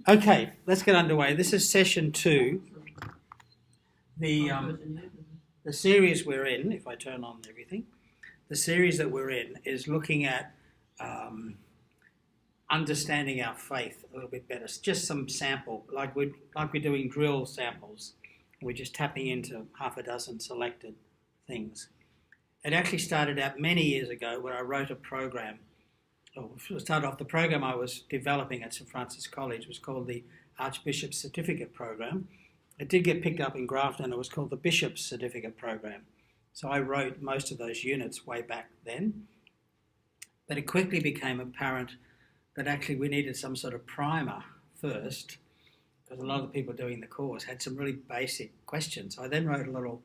Okay, let's get underway. This is session 2. The series we're in, if I turn on everything, the series that we're in is looking at understanding our faith a little bit better. It's just some sample, like we're doing drill samples. We're just tapping into half a dozen selected things. It actually started out many years ago when I wrote a program. The program I was developing at St Francis College was called the Archbishop's Certificate Program. It did get picked up in Grafton. It was called the Bishop's Certificate Program. So I wrote most of those units way back then. But it quickly became apparent that actually we needed some sort of primer first, because a lot of the people doing the course had some really basic questions. I then wrote a little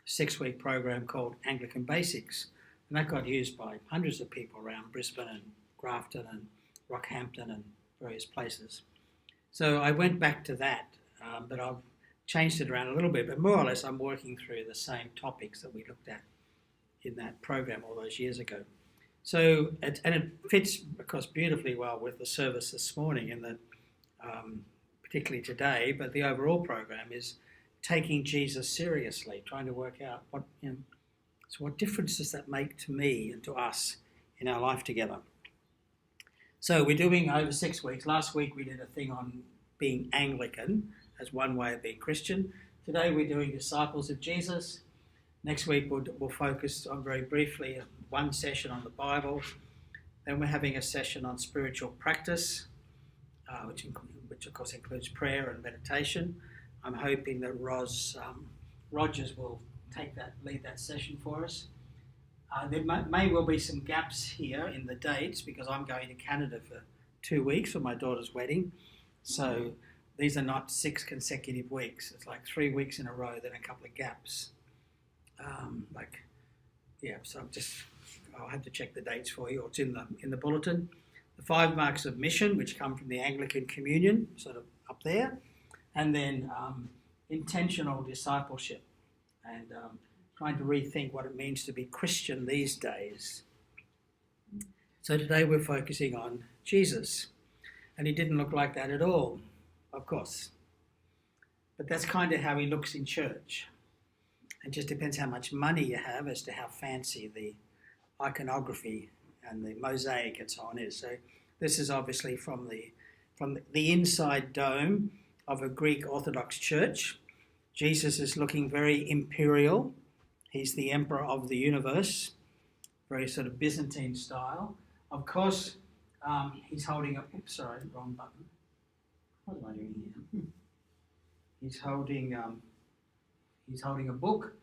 6-week program called Anglican Basics, and that got used by hundreds of people around Brisbane and Grafton and Rockhampton and various places. So I went back to that, but I've changed it around a little bit, but more or less I'm working through the same topics that we looked at in that program all those years ago. So, it fits, of course, beautifully well with the service this morning, in that, particularly today, but the overall program is taking Jesus seriously, trying to work out what difference does that make to me and to us in our life together. So we're doing over 6 weeks. Last week we did a thing on being Anglican as one way of being Christian. Today we're doing disciples of Jesus. Next week we'll focus on, very briefly, one session on the Bible. Then we're having a session on spiritual practice, which of course includes prayer and meditation. I'm hoping that Rogers will lead that session for us. There may well be some gaps here in the dates, because I'm going to Canada for 2 weeks for my daughter's wedding. So these are not 6 consecutive weeks. It's like 3 weeks in a row, then a couple of gaps. So I'll have to check the dates for you, or it's in the bulletin. The 5 marks of mission, which come from the Anglican Communion, sort of up there. And then intentional discipleship, and trying to rethink what it means to be Christian these days. So today we're focusing on Jesus, and he didn't look like that at all, of course. But that's kind of how he looks in church. It just depends how much money you have as to how fancy the iconography and the mosaic and so on is. So this is obviously from the inside dome of a Greek Orthodox church. Jesus is looking very imperial. He's the emperor of the universe, very sort of Byzantine style. Of course, he's holding wrong button. What am I doing here? He's holding a book,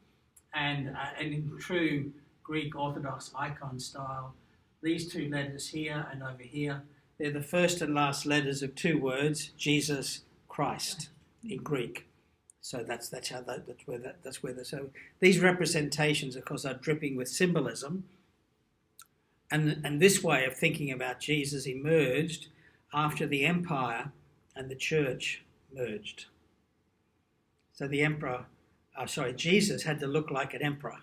and in true Greek Orthodox icon style, these 2 letters here and over here, they're the first and last letters of 2 words, Jesus Christ, in Greek. So that's where so these representations, of course, are dripping with symbolism, and this way of thinking about Jesus emerged after the empire and the church merged. So Jesus had to look like an emperor,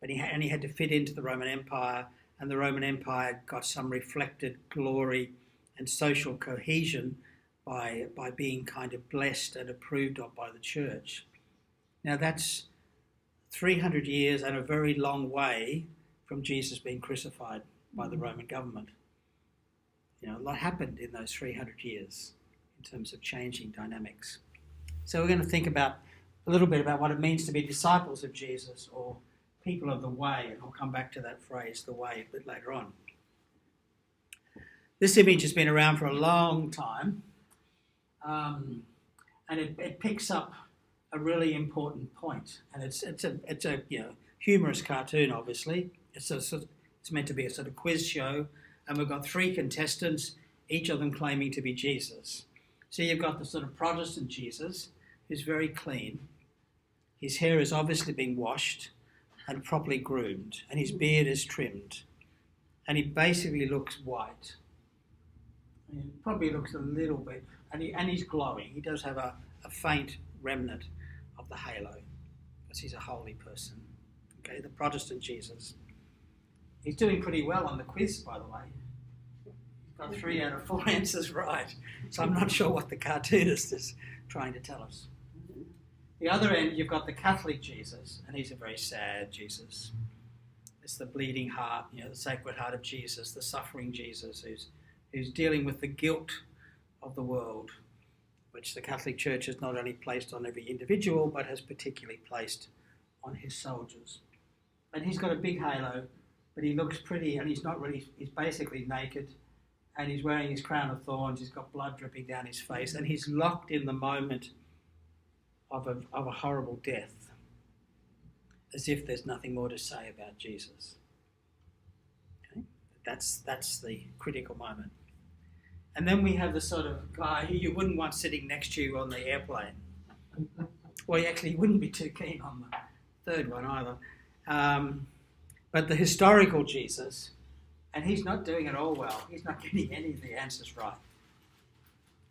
but he had to fit into the Roman Empire, and the Roman Empire got some reflected glory and social cohesion by being kind of blessed and approved of by the church. Now that's 300 years and a very long way from Jesus being crucified by the Roman government. A lot happened in those 300 years in terms of changing dynamics. So we're going to think a little bit about what it means to be disciples of Jesus, or people of the way, and I'll come back to that phrase, the way, a bit later on. This image has been around for a long time. And it picks up a really important point, and it's a humorous cartoon. Obviously, it's meant to be a sort of quiz show, and we've got 3 contestants, each of them claiming to be Jesus. So you've got the sort of Protestant Jesus, who's very clean. His hair has obviously been washed and properly groomed, and his beard is trimmed, and he basically looks white. He probably looks a little bit. And he's glowing. He does have a faint remnant of the halo, because he's a holy person. Okay, the Protestant Jesus. He's doing pretty well on the quiz, by the way. He's got 3 out of 4 answers right. So I'm not sure what the cartoonist is trying to tell us. The other end, you've got the Catholic Jesus, and he's a very sad Jesus. It's the bleeding heart, the Sacred Heart of Jesus, the suffering Jesus, who's dealing with the guilt of the world, which the Catholic Church has not only placed on every individual, but has particularly placed on his soldiers. And he's got a big halo, but he looks pretty, and he's basically naked, and he's wearing his crown of thorns, he's got blood dripping down his face, and he's locked in the moment of a horrible death, as if there's nothing more to say about Jesus. Okay? That's the critical moment. And then we have the sort of guy who you wouldn't want sitting next to you on the airplane. Well, you wouldn't be too keen on the third one either. But the historical Jesus, and he's not doing it all well. He's not getting any of the answers right.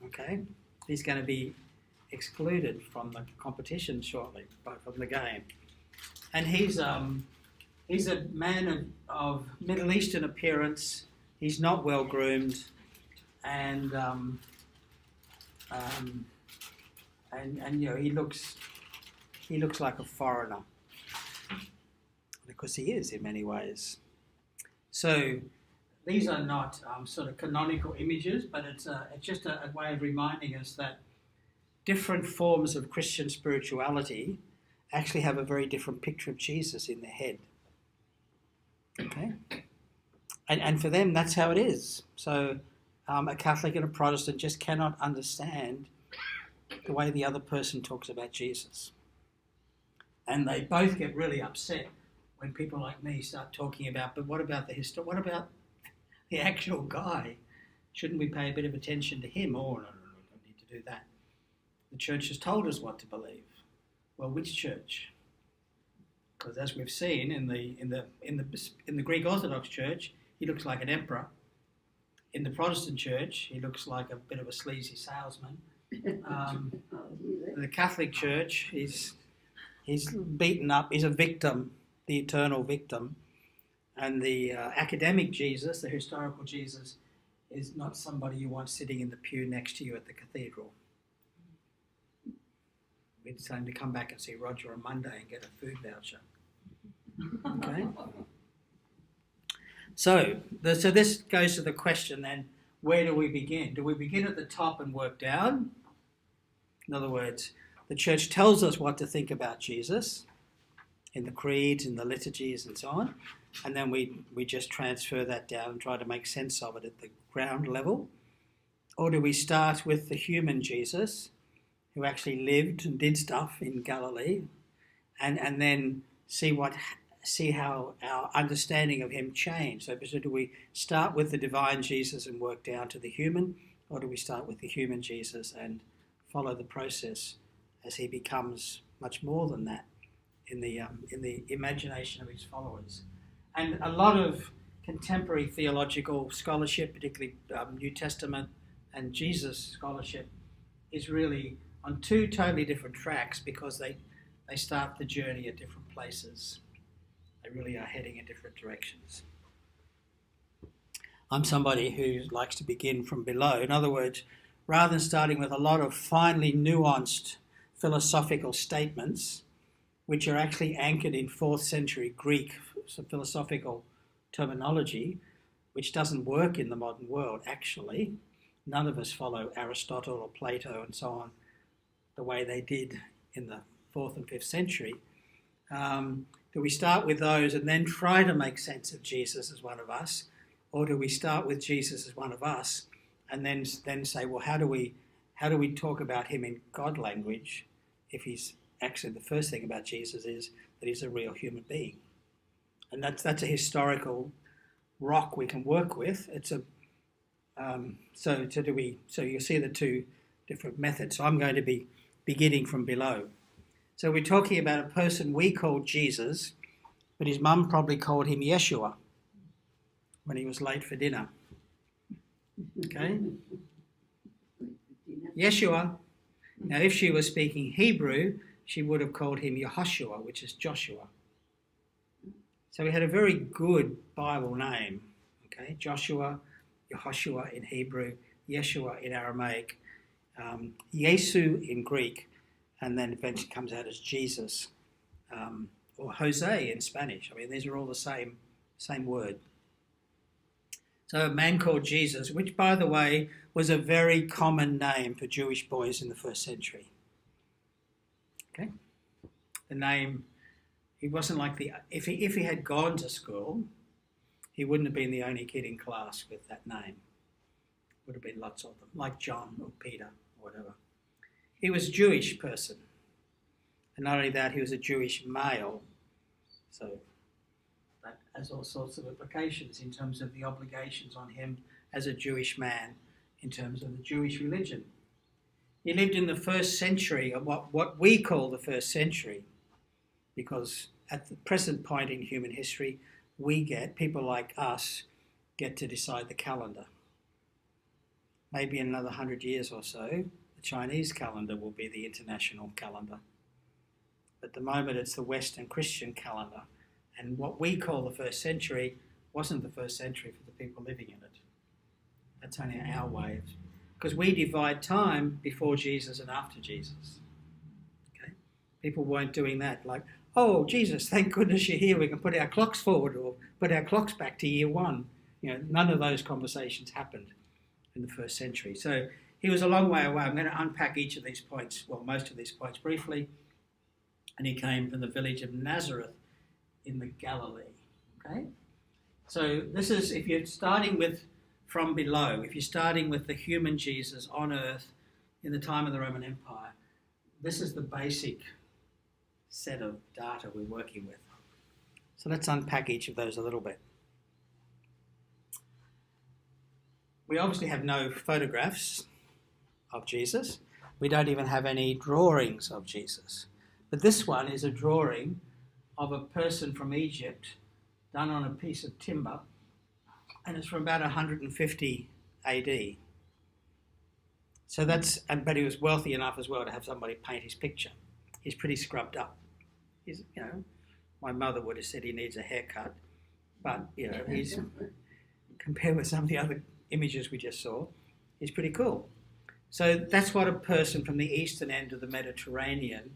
Okay? He's going to be excluded from the competition shortly, from the game. And he's a man of Middle Eastern appearance. He's not well groomed, and he looks like a foreigner, because he is in many ways. So these are not sort of canonical images, but it's just a way of reminding us that different forms of Christian spirituality actually have a very different picture of Jesus in their head. Okay? And for them, that's how it is. So a Catholic and a Protestant just cannot understand the way the other person talks about Jesus. And they both get really upset when people like me start talking about, but what about what about the actual guy? Shouldn't we pay a bit of attention to him? Oh, no, don't need to do that. The church has told us what to believe. Well, which church? Because as we've seen in the Greek Orthodox Church, he looks like an emperor. In the Protestant Church, he looks like a bit of a sleazy salesman. The Catholic Church, he's beaten up. He's a victim, the eternal victim. And the academic Jesus, the historical Jesus, is not somebody you want sitting in the pew next to you at the cathedral. We decided to come back and see Roger on Monday and get a food voucher. Okay? So this goes to the question then, where do we begin? Do we begin at the top and work down? In other words, the church tells us what to think about Jesus in the creeds, in the liturgies and so on, and then we just transfer that down and try to make sense of it at the ground level? Or do we start with the human Jesus, who actually lived and did stuff in Galilee, and then see how our understanding of him changed? So do we start with the divine Jesus and work down to the human, or do we start with the human Jesus and follow the process as he becomes much more than that in the imagination of his followers? And a lot of contemporary theological scholarship, particularly New Testament and Jesus scholarship, is really on two totally different tracks, because they start the journey at different places. They really are heading in different directions. I'm somebody who likes to begin from below. In other words, rather than starting with a lot of finely nuanced philosophical statements, which are actually anchored in 4th century Greek philosophical terminology, which doesn't work in the modern world, actually. None of us follow Aristotle or Plato and so on the way they did in the 4th and 5th century. Do we start with those and then try to make sense of Jesus as one of us? Or do we start with Jesus as one of us and then say, well, how do we talk about him in God language if he's actually, the first thing about Jesus is that he's a real human being? And that's a historical rock we can work with. It's so you see the two different methods. So I'm going to be beginning from below. So we're talking about a person we call Jesus, but his mum probably called him Yeshua when he was late for dinner. Okay? Yeshua. Now, if she was speaking Hebrew, she would have called him Yehoshua, which is Joshua. So he had a very good Bible name. Okay? Joshua, Yehoshua in Hebrew, Yeshua in Aramaic, Yesu in Greek, and then eventually comes out as Jesus, or Jose in Spanish. I mean, these are all the same word. So a man called Jesus, which, by the way, was a very common name for Jewish boys in the first century. Okay? The name, he wasn't like if he had gone to school, he wouldn't have been the only kid in class with that name. Would have been lots of them, like John or Peter or whatever. He was a Jewish person. And not only that, he was a Jewish male. So that has all sorts of implications in terms of the obligations on him as a Jewish man in terms of the Jewish religion. He lived in the first century, of what we call the first century, because at the present point in human history, people like us get to decide the calendar. Maybe in another 100 years or so, the Chinese calendar will be the international calendar. At the moment, it's the Western Christian calendar. And what we call the first century wasn't the first century for the people living in it. That's only our way. Because we divide time before Jesus and after Jesus. Okay? People weren't doing that. Like, oh, Jesus, thank goodness you're here. We can put our clocks forward or put our clocks back to year one. None of those conversations happened in the first century. So he was a long way away. I'm going to unpack each of these points, well, most of these points briefly. And he came from the village of Nazareth in the Galilee. Okay? So this is, if you're starting with from below, if you're starting with the human Jesus on earth in the time of the Roman Empire, this is the basic set of data we're working with. So let's unpack each of those a little bit. We obviously have no photographs of Jesus. We don't even have any drawings of Jesus. But this one is a drawing of a person from Egypt done on a piece of timber, and it's from about 150 AD. So but he was wealthy enough as well to have somebody paint his picture. He's pretty scrubbed up. My mother would have said he needs a haircut, but he's compared with some of the other images we just saw, he's pretty cool. So that's what a person from the eastern end of the Mediterranean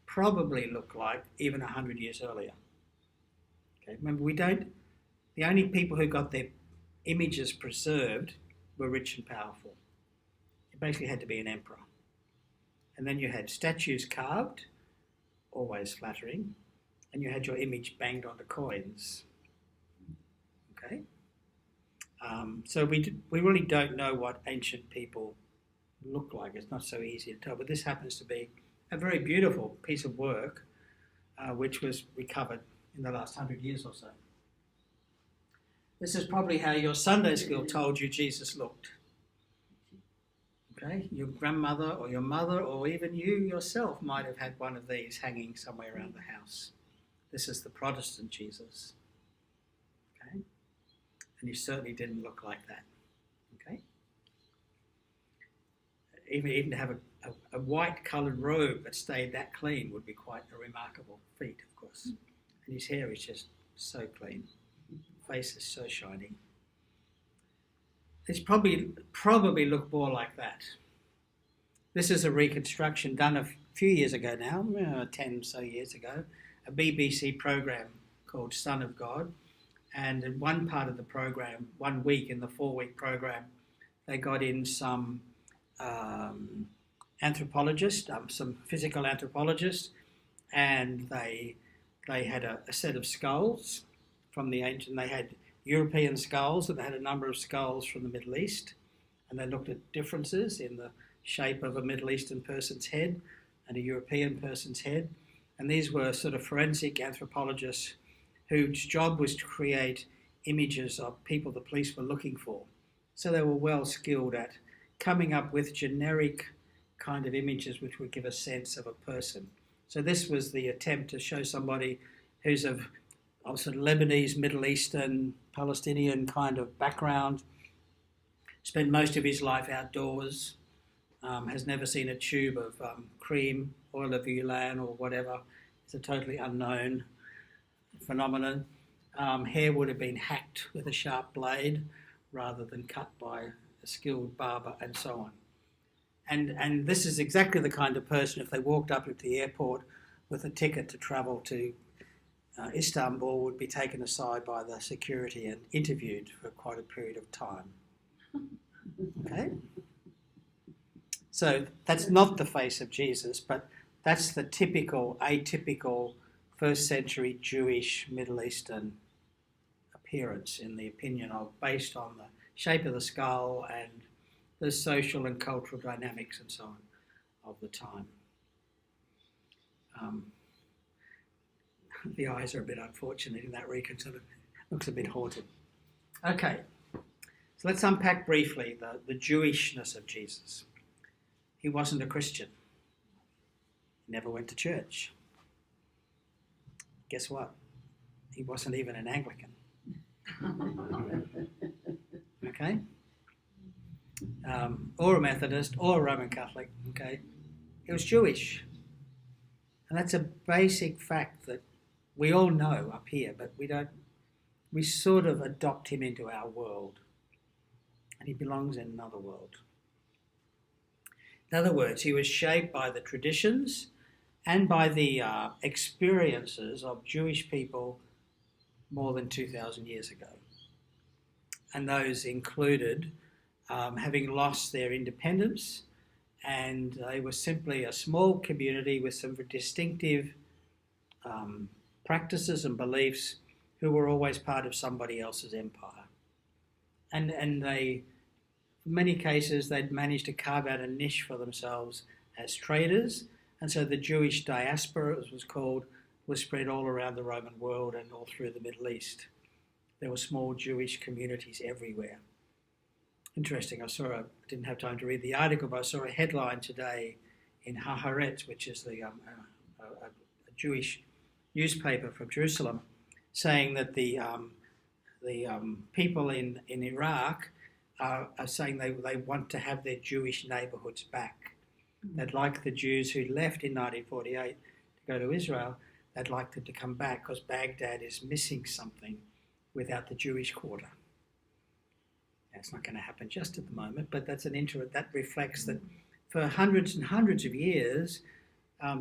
probably looked like even 100 years earlier. Okay, remember, the only people who got their images preserved were rich and powerful. It basically had to be an emperor. And then you had statues carved, always flattering, and you had your image banged onto coins. Okay? So we really don't know what ancient people look like. It's not so easy to tell, but this happens to be a very beautiful piece of work which was recovered in the last 100 years or so. This is probably how your Sunday school told you Jesus looked. Okay, your grandmother or your mother or even you yourself might have had one of these hanging somewhere around the house. This is the Protestant Jesus. Okay, and he certainly didn't look like that. Okay, even to have a white-coloured robe that stayed that clean would be quite a remarkable feat, of course. And his hair is just so clean. Face is so shiny. It's probably looked more like that. This is a reconstruction done a few years ago now, 10 or so years ago, a BBC program called Son of God. And in one part of the program, 1 week in the 4-week program, they got in some anthropologists, some physical anthropologists, and they had a set of skulls from the ancient. They had European skulls, and they had a number of skulls from the Middle East, and they looked at differences in the shape of a Middle Eastern person's head and a European person's head. And these were sort of forensic anthropologists whose job was to create images of people the police were looking for. So they were well skilled at coming up with generic kind of images which would give a sense of a person. So this was the attempt to show somebody who's of sort of Lebanese, Middle Eastern, Palestinian kind of background, spent most of his life outdoors, has never seen a tube of cream, oil of Ulan or whatever. It's a totally unknown phenomenon. Hair would have been hacked with a sharp blade rather than cut by a skilled barber and so on. And this is exactly the kind of person, if they walked up at the airport with a ticket to travel to Istanbul, would be taken aside by the security and interviewed for quite a period of time. Okay? So that's not the face of Jesus, but that's the typical, atypical first century Jewish Middle Eastern appearance, in the opinion of, based on the shape of the skull and the social and cultural dynamics and so on of the time. The eyes are a bit unfortunate in that region, sort of looks a bit haunted. Okay, so let's unpack briefly the Jewishness of Jesus. He wasn't a Christian. He never went to church. Guess what? He wasn't even an Anglican. Okay? Or a Methodist, or a Roman Catholic. Okay? He was Jewish. And that's a basic fact that we all know up here, but we sort of adopt him into our world. And he belongs in another world. In other words, he was shaped by the traditions and by the experiences of Jewish people more than 2,000 years ago. And those included having lost their independence, and they were simply a small community with some distinctive practices and beliefs who were always part of somebody else's empire. And they, in many cases, they'd managed to carve out a niche for themselves as traders, and so the Jewish diaspora, as it was called, was spread all around the Roman world and all through the Middle East. There were small Jewish communities everywhere. Interesting, I didn't have time to read the article, but I saw a headline today in Haaretz, which is a Jewish newspaper from Jerusalem, saying that the people in Iraq are saying they want to have their Jewish neighbourhoods back. They'd like the Jews who left in 1948 to go to Israel, they'd like them to come back because Baghdad is missing something without the Jewish quarter. It's not going to happen just at the moment, but that's that reflects that for hundreds and hundreds of years,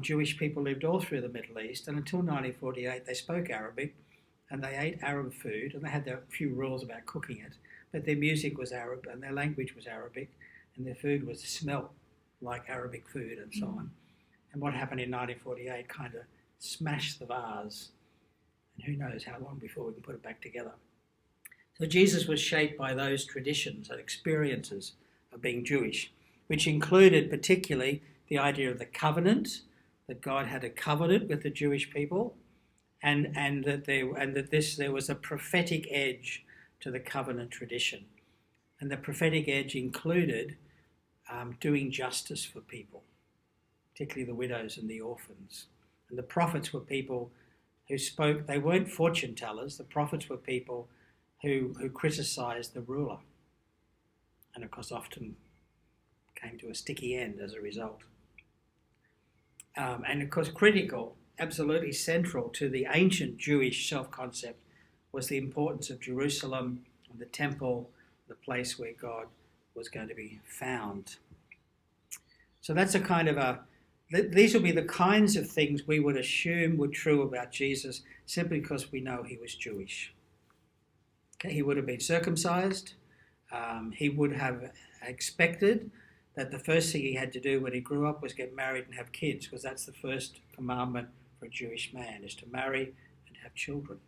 Jewish people lived all through the Middle East, and until 1948 they spoke Arabic and they ate Arab food, and they had their few rules about cooking it, but their music was Arab and their language was Arabic and their food was smelt like Arabic food and so on. And what happened in 1948 kind of smashed the vase, and who knows how long before we can put it back together. So Jesus was shaped by those traditions and experiences of being Jewish, which included particularly the idea of the covenant, that God had a covenant with the Jewish people, and that there was a prophetic edge to the covenant tradition. And the prophetic edge included doing justice for people, particularly the widows and the orphans. And the prophets were people who spoke, they weren't fortune tellers, the prophets were people who criticised the ruler, and of course often came to a sticky end as a result. And of course critical, absolutely central to the ancient Jewish self-concept was the importance of Jerusalem, the temple, the place where God was going to be found. So that's a kind of these will be the kinds of things we would assume were true about Jesus simply because we know he was Jewish. Okay, he would have been circumcised. He would have expected that the first thing he had to do when he grew up was get married and have kids, because that's the first commandment for a Jewish man, is to marry and have children.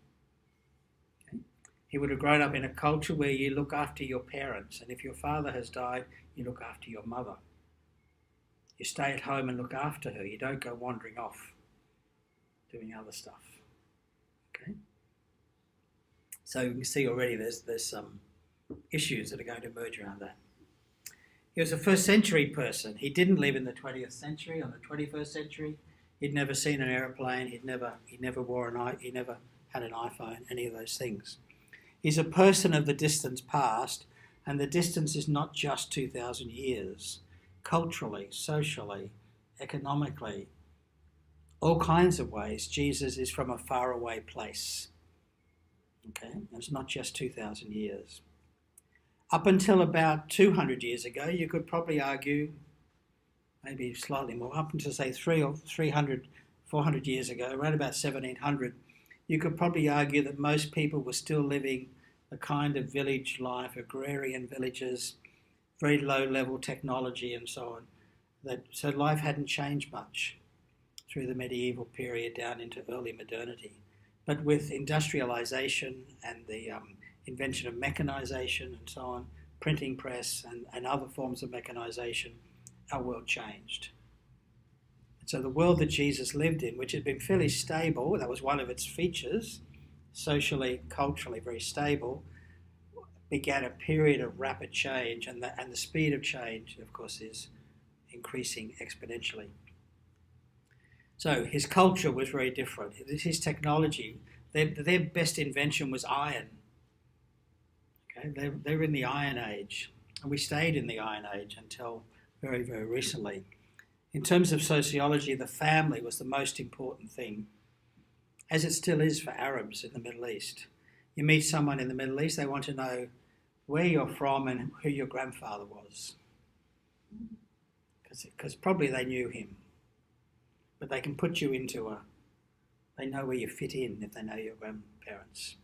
Okay? He would have grown up in a culture where you look after your parents, and if your father has died, you look after your mother. You stay at home and look after her. You don't go wandering off doing other stuff. Okay? So you can see already there's some issues that are going to emerge around that. He was a first century person. He didn't live in the 20th century or the 21st century. He'd never seen an aeroplane. He never he never had an iPhone, any of those things. He's a person of the distant past, and the distance is not just 2,000 years. Culturally, socially, economically, all kinds of ways, Jesus is from a faraway place. Okay, it's not just 2,000 years. Up until about 200 years ago, you could probably argue, maybe slightly more, up until say 300, 400 years ago, around about 1700, you could probably argue that most people were still living a kind of village life, agrarian villages, very low level technology and so on. So life hadn't changed much through the medieval period down into early modernity. But with industrialisation and the invention of mechanisation and so on, printing press and other forms of mechanisation, our world changed. And so the world that Jesus lived in, which had been fairly stable, that was one of its features, socially, culturally very stable, began a period of rapid change, and the speed of change, of course, is increasing exponentially. So his culture was very different. His technology, their best invention was iron. Okay, they were in the Iron Age, and we stayed in the Iron Age until very, very recently. In terms of sociology, the family was the most important thing, as it still is for Arabs in the Middle East. You meet someone in the Middle East, they want to know where you're from and who your grandfather was, because probably they knew him. But they can put you into they know where you fit in if they know your grandparents.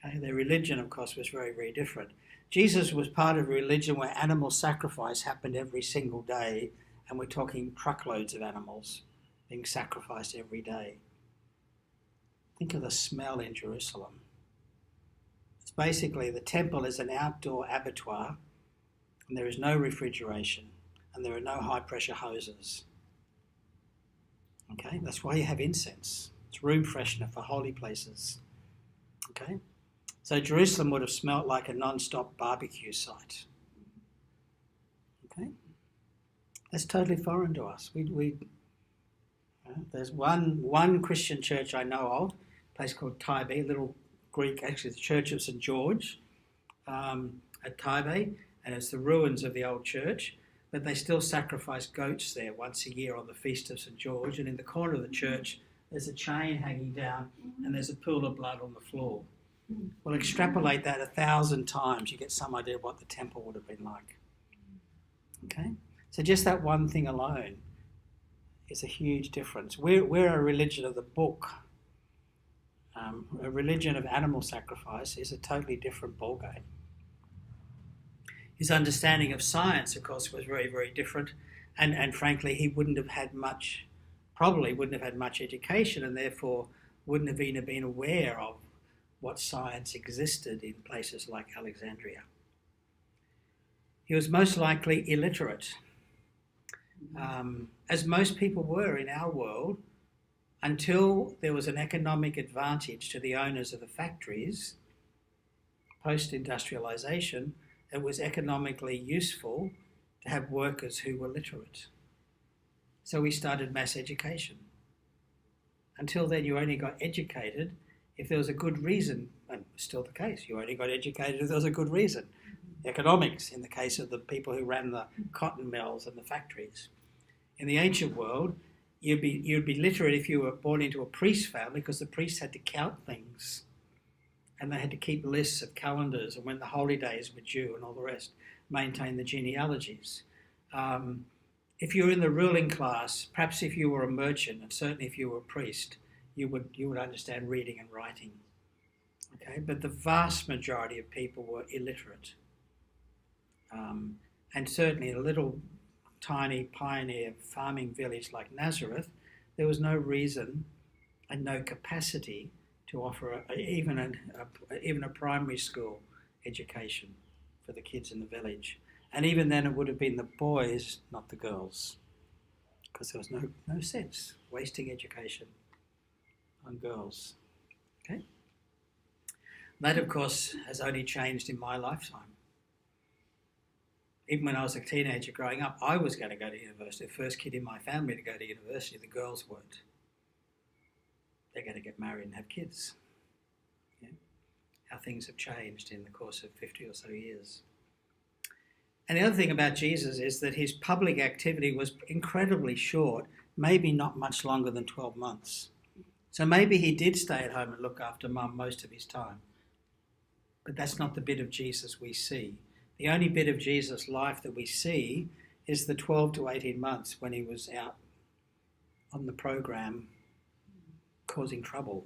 Okay? Their religion, of course, was very, very different. Jesus was part of a religion where animal sacrifice happened every single day, and we're talking truckloads of animals being sacrificed every day. Think of the smell in Jerusalem. It's basically the temple is an outdoor abattoir, and there is no refrigeration, and there are no high-pressure hoses. Okay, that's why you have incense. It's room freshener for holy places. Okay, so Jerusalem would have smelt like a non-stop barbecue site. Okay, that's totally foreign to us. There's one Christian church I know of, a place called Tybee, a little Greek, actually the Church of St. George at Tybee, and it's the ruins of the old church. But they still sacrifice goats there once a year on the Feast of St. George. And in the corner of the church, there's a chain hanging down and there's a pool of blood on the floor. Well, extrapolate that 1,000 times, you get some idea of what the temple would have been like. Okay? So just that one thing alone is a huge difference. We're a religion of the book. A religion of animal sacrifice is a totally different ballgame. His understanding of science, of course, was very, very different. And frankly, he probably wouldn't have had much education, and therefore wouldn't have even been aware of what science existed in places like Alexandria. He was most likely illiterate, as most people were in our world, until there was an economic advantage to the owners of the factories, post-industrialisation. It was economically useful to have workers who were literate. So we started mass education. Until then, you only got educated if there was a good reason, and still the case. You only got educated if there was a good reason. Economics, in the case of the people who ran the cotton mills and the factories. In the ancient world, you'd be literate if you were born into a priest family, because the priests had to count things. And they had to keep lists of calendars and when the holy days were due and all the rest, maintain the genealogies. If you were in the ruling class, perhaps if you were a merchant, and certainly if you were a priest, you would understand reading and writing. Okay, but the vast majority of people were illiterate. And certainly in a little tiny pioneer farming village like Nazareth, there was no reason and no capacity to offer even a primary school education for the kids in the village. And even then it would have been the boys, not the girls, because there was no sense wasting education on girls. Okay? That, of course, has only changed in my lifetime. Even when I was a teenager growing up, I was going to go to university. The first kid in my family to go to university, the girls weren't. They're going to get married and have kids. Yeah? How things have changed in the course of 50 or so years. And the other thing about Jesus is that his public activity was incredibly short, maybe not much longer than 12 months. So maybe he did stay at home and look after mum most of his time. But that's not the bit of Jesus we see. The only bit of Jesus' life that we see is the 12 to 18 months when he was out on the program causing trouble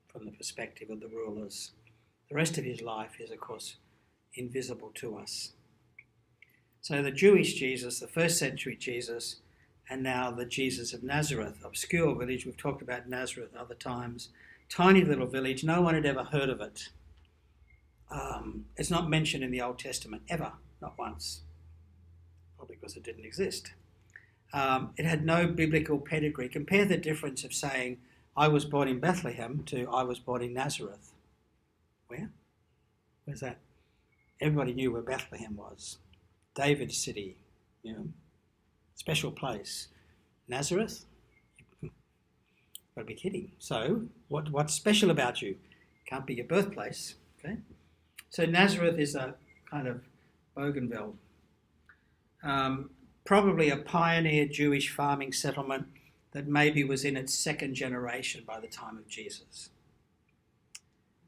from the perspective of the rulers. The rest of his life is, of course, invisible to us. So the Jewish Jesus, the first century Jesus, and now the Jesus of Nazareth, obscure village. We've talked about Nazareth other times. Tiny little village, no one had ever heard of it. It's not mentioned in the Old Testament, ever, not once, probably because it didn't exist. It had no biblical pedigree. Compare the difference of saying, I was born in Bethlehem to I was born in Nazareth. Where? Where's that? Everybody knew where Bethlehem was. David's city, special place. Nazareth? Gotta be kidding. So, what's special about you? Can't be your birthplace, okay? So Nazareth is a kind of bougainville. Probably a pioneer Jewish farming settlement that maybe was in its second generation by the time of Jesus.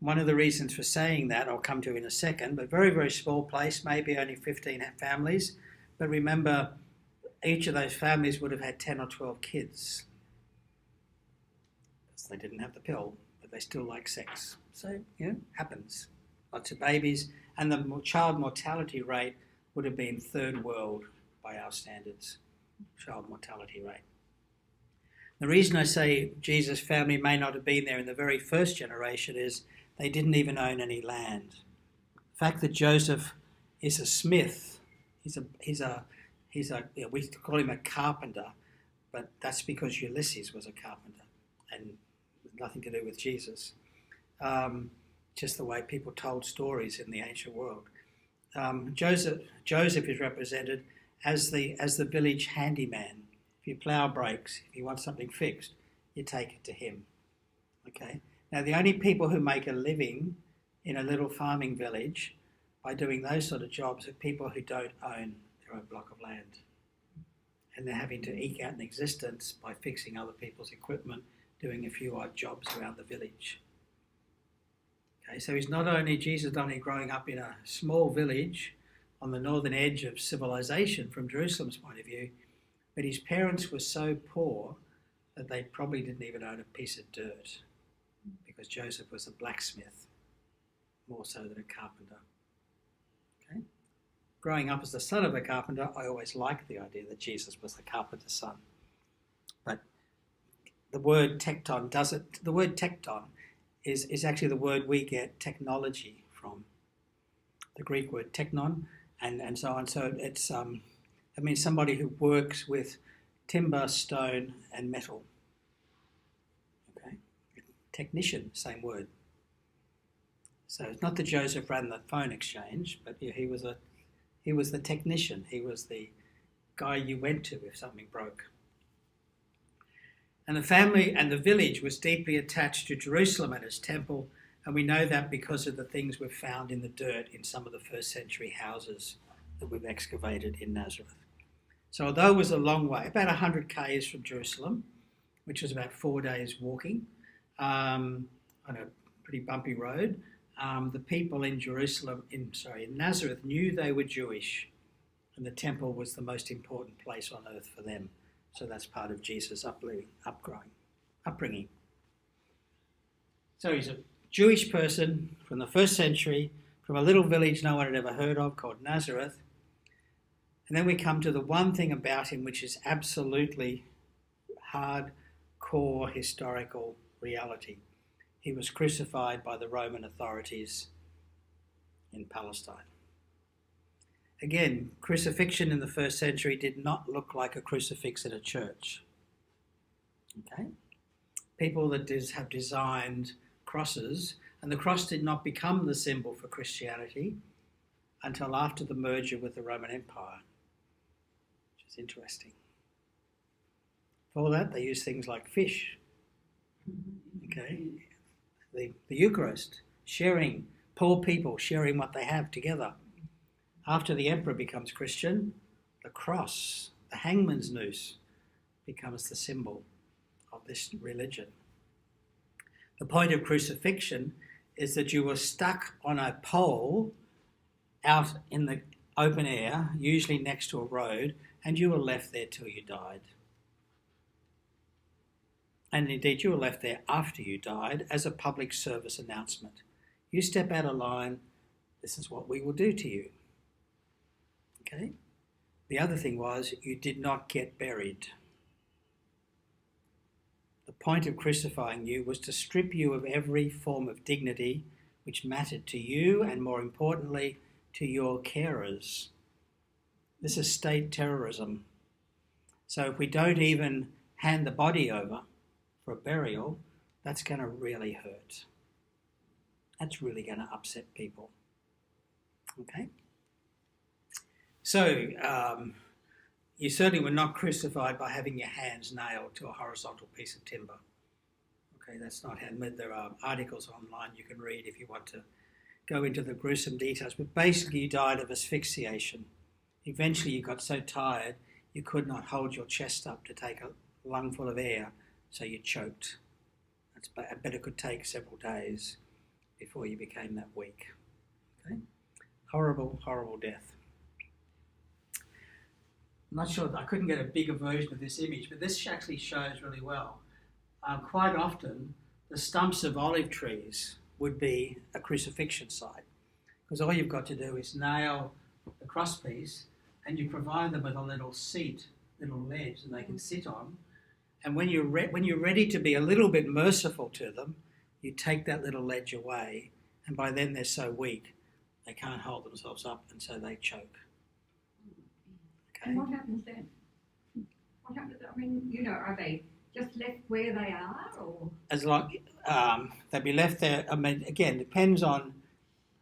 One of the reasons for saying that I'll come to in a second, but very, very small place, maybe only 15 families. But remember, each of those families would have had 10 or 12 kids. Because they didn't have the pill, but they still like sex. So, happens. Lots of babies. And the child mortality rate would have been third world by our standards, child mortality rate. The reason I say Jesus' family may not have been there in the very first generation is they didn't even own any land. The fact that Joseph is a smith, we call him a carpenter, but that's because Ulysses was a carpenter and nothing to do with Jesus. Just the way people told stories in the ancient world. Joseph is represented as the village handyman. If your plough breaks, if you want something fixed, you take it to him. Okay. Now, the only people who make a living in a little farming village by doing those sort of jobs are people who don't own their own block of land. And they're having to eke out an existence by fixing other people's equipment, doing a few odd jobs around the village. Okay, so Jesus not only growing up in a small village on the northern edge of civilization from Jerusalem's point of view, but his parents were so poor that they probably didn't even own a piece of dirt because Joseph was a blacksmith, more so than a carpenter. Okay? Growing up as the son of a carpenter, I always liked the idea that Jesus was the carpenter's son. But the word tecton is actually the word we get technology from. The Greek word technon and so on. So it's somebody who works with timber, stone and metal. Okay? Technician, same word. So it's not that Joseph ran the phone exchange, but he was the technician. He was the guy you went to if something broke. And the family and the village was deeply attached to Jerusalem and its temple, and we know that because of the things we've found in the dirt in some of the first century houses that we've excavated in Nazareth. So although it was a long way, about 100 k's from Jerusalem, which was about 4 days walking on a pretty bumpy road, the people in in Nazareth knew they were Jewish, and the temple was the most important place on earth for them. So that's part of Jesus' upbringing. So he's a Jewish person from the first century, from a little village no one had ever heard of called Nazareth. And then we come to the one thing about him which is absolutely hardcore historical reality. He was crucified by the Roman authorities in Palestine. Again, crucifixion in the first century did not look like a crucifix in a church. Okay? People that have designed crosses, and the cross did not become the symbol for Christianity until after the merger with the Roman Empire, which is interesting. For that, they use things like fish. Okay? The Eucharist, sharing, poor people sharing what they have together. After the emperor becomes Christian, the cross, the hangman's noose, becomes the symbol of this religion. The point of crucifixion is that you were stuck on a pole out in the open air, usually next to a road, and you were left there till you died. And indeed, you were left there after you died as a public service announcement. You step out of line, this is what we will do to you. Okay? The other thing was, you did not get buried. The point of crucifying you was to strip you of every form of dignity which mattered to you and, more importantly, to your carers. This is state terrorism. So if we don't even hand the body over for a burial, that's going to really hurt. That's really going to upset people. Okay? So, you certainly were not crucified by having your hands nailed to a horizontal piece of timber. Okay, that's not how. There are articles online you can read if you want to go into the gruesome details. But basically, you died of asphyxiation. Eventually, you got so tired you could not hold your chest up to take a lungful of air, so you choked. I bet it could take several days before you became that weak. Okay, horrible, horrible death. I'm not sure, I couldn't get a bigger version of this image, but this actually shows really well. Quite often, the stumps of olive trees would be a crucifixion site, because all you've got to do is nail the crosspiece, and you provide them with a little seat, little ledge that they can sit on. And when you're ready to be a little bit merciful to them, you take that little ledge away, and by then they're so weak they can't hold themselves up, and so they choke. Okay. And what happens then? What happens? I mean, are they just left where they are, or? As long they'll be left there. I mean, again, depends on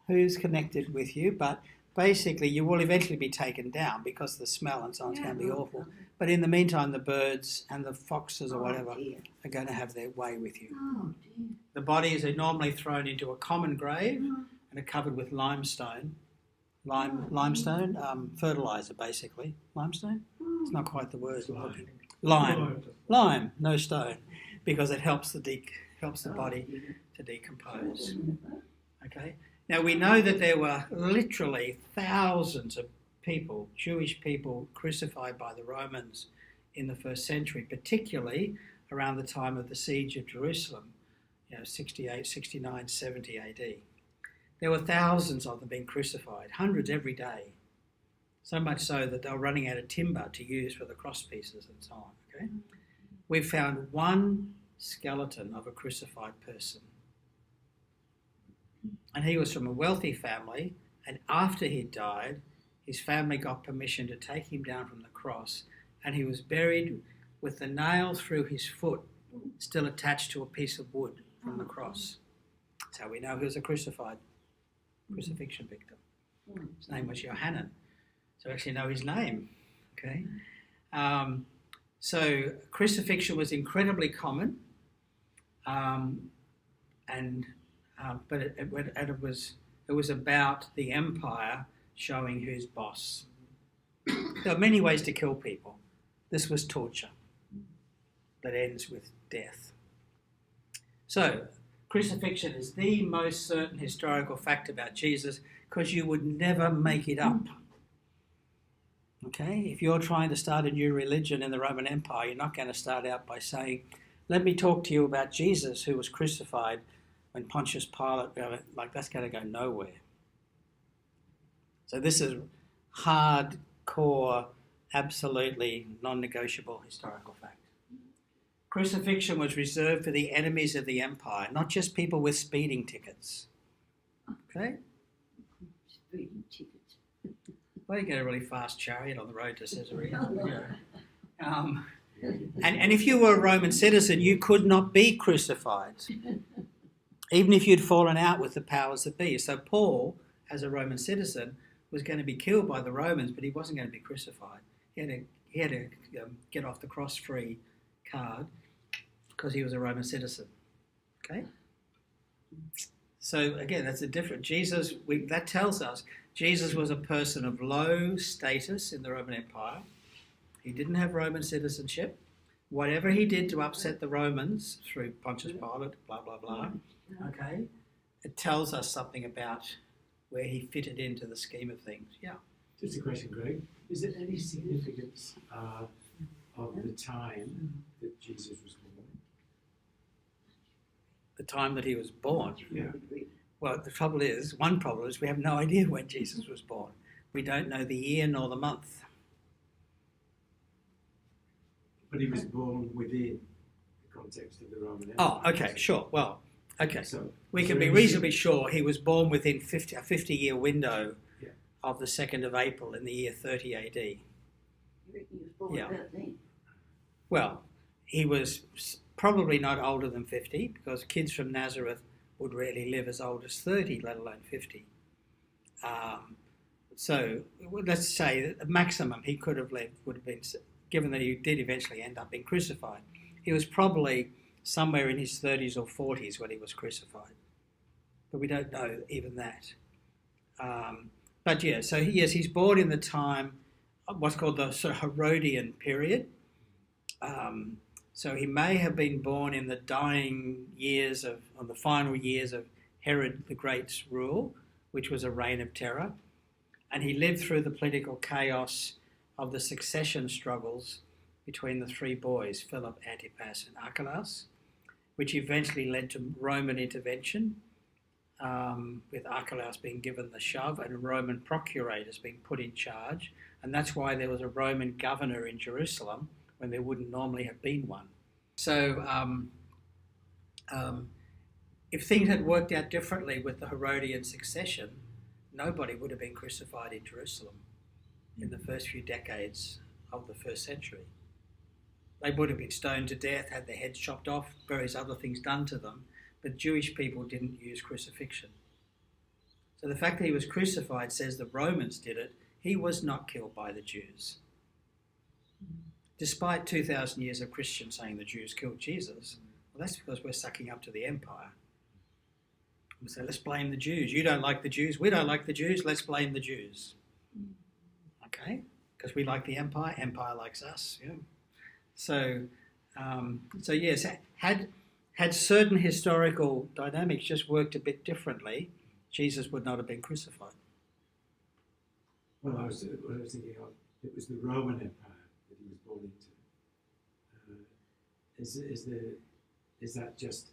who's connected with you, but basically you will eventually be taken down because the smell and so on is going to be awful. But in the meantime, the birds and the foxes or whatever are going to have their way with you. Oh, dear. The bodies are normally thrown into a common grave and are covered with limestone. Limestone, fertilizer basically. Limestone? It's not quite the word. Lime, no stone, because it helps the body to decompose. Okay. Now we know that there were literally thousands of people, Jewish people, crucified by the Romans in the first century, particularly around the time of the siege of Jerusalem, 68, 69, 70 AD. There were thousands of them being crucified, hundreds every day, so much so that they were running out of timber to use for the cross pieces and so on. Okay? We've found one skeleton of a crucified person. And he was from a wealthy family, and after he died, his family got permission to take him down from the cross, and he was buried with the nail through his foot still attached to a piece of wood from the cross. That's how we know he was a crucifixion victim. His name was Johannan. So we actually know his name. Okay. So crucifixion was incredibly common, but it was about the empire showing who's boss. There are many ways to kill people. This was torture that ends with death. So crucifixion is the most certain historical fact about Jesus, because you would never make it up. Okay? If you're trying to start a new religion in the Roman Empire, you're not going to start out by saying, let me talk to you about Jesus who was crucified when Pontius Pilate, that's going to go nowhere. So this is hardcore, absolutely non-negotiable historical fact. Crucifixion was reserved for the enemies of the empire, not just people with speeding tickets. Okay? Speeding tickets. Well, you get a really fast chariot on the road to Caesarea. And if you were a Roman citizen, you could not be crucified, even if you'd fallen out with the powers that be. So Paul, as a Roman citizen, was going to be killed by the Romans, but he wasn't going to be crucified. He had to get off the cross-free card because he was a Roman citizen. Okay? So again, that's a different. That tells us Jesus was a person of low status in the Roman Empire. He didn't have Roman citizenship. Whatever he did to upset the Romans through Pontius Pilate, blah, blah, blah, okay, it tells us something about where he fitted into the scheme of things. Yeah. Just a question, Greg. Is there any significance of the time that Jesus was born? The time that he was born. Yeah. Well, one problem is we have no idea when Jesus was born. We don't know the year nor the month. But he was born within the context of the Roman Empire. Oh, okay, sure. Well, okay. So We can be reasonably sure he was born within a 50-year window of the 2nd of April in the year 30 AD. He was born Yeah. about then. Well, he was probably not older than 50 because kids from Nazareth would rarely live as old as 30, let alone 50. So let's say that the maximum he could have lived would have been, given that he did eventually end up being crucified, he was probably somewhere in his 30s or 40s when he was crucified. But we don't know even that. But yeah, so he's born in the time, what's called the sort of Herodian period. So he may have been born in the dying years or the final years of Herod the Great's rule, which was a reign of terror. And he lived through the political chaos of the succession struggles between the three boys, Philip, Antipas, and Archelaus, which eventually led to Roman intervention, with Archelaus being given the shove and Roman procurators being put in charge. And that's why there was a Roman governor in Jerusalem when there wouldn't normally have been one. So if things had worked out differently with the Herodian succession, nobody would have been crucified in Jerusalem in the first few decades of the first century. They would have been stoned to death, had their heads chopped off, various other things done to them, but Jewish people didn't use crucifixion. So the fact that he was crucified says the Romans did it. He was not killed by the Jews. Despite 2,000 years of Christians saying the Jews killed Jesus, well, that's because we're sucking up to the empire. We say, let's blame the Jews. You don't like the Jews. We don't like the Jews. Let's blame the Jews. Okay? Because we like the empire. Empire likes us. Yeah. So yes, had certain historical dynamics just worked a bit differently, Jesus would not have been crucified. Well, I was thinking of, it was the Roman Empire that he was born into. Is that just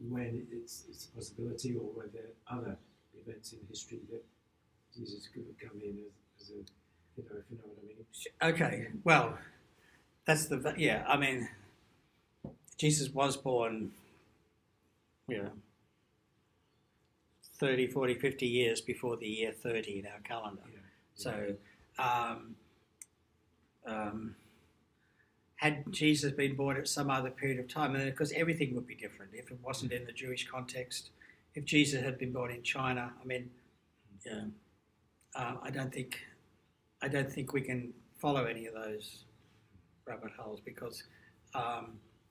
when it's a possibility, or were there other events in history that Jesus could have come in as a, if you know what I mean? Okay, well, I mean, Jesus was born, 30, 40, 50 years before the year 30 in our calendar. Yeah. So, had Jesus been born at some other period of time, and because everything would be different if it wasn't in the Jewish context. If Jesus had been born in China, I mean, I don't think we can follow any of those rabbit holes because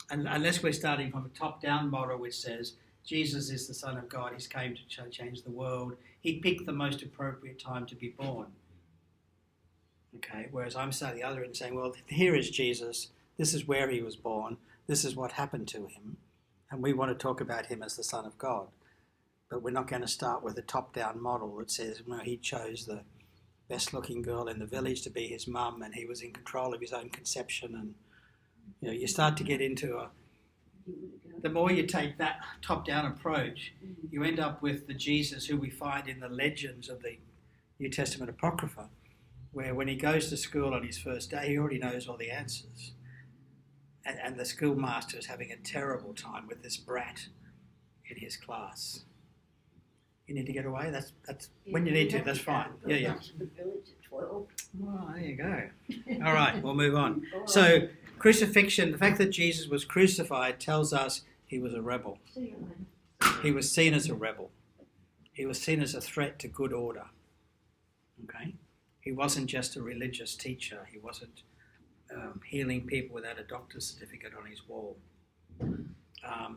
unless we're starting from a top-down model which says Jesus is the Son of God, he's came to change the world, he picked the most appropriate time to be born. Okay, whereas I'm saying the other end saying, well, here is Jesus, this is where he was born, this is what happened to him, and we want to talk about him as the Son of God. But we're not going to start with a top-down model that says, well, he chose the best-looking girl in the village to be his mum, and he was in control of his own conception. And you start to get into the more you take that top-down approach, you end up with the Jesus who we find in the legends of the New Testament Apocrypha, where when he goes to school on his first day, he already knows all the answers. And the schoolmaster is having a terrible time with this brat in his class. You need to get away? That's when you need to, that's fine. Yeah. The village at 12. Well, there you go. All right, we'll move on. So, crucifixion, the fact that Jesus was crucified tells us he was a rebel. See you later. He was seen as a rebel. He was seen as a threat to good order. Okay? He wasn't just a religious teacher. He wasn't healing people without a doctor's certificate on his wall.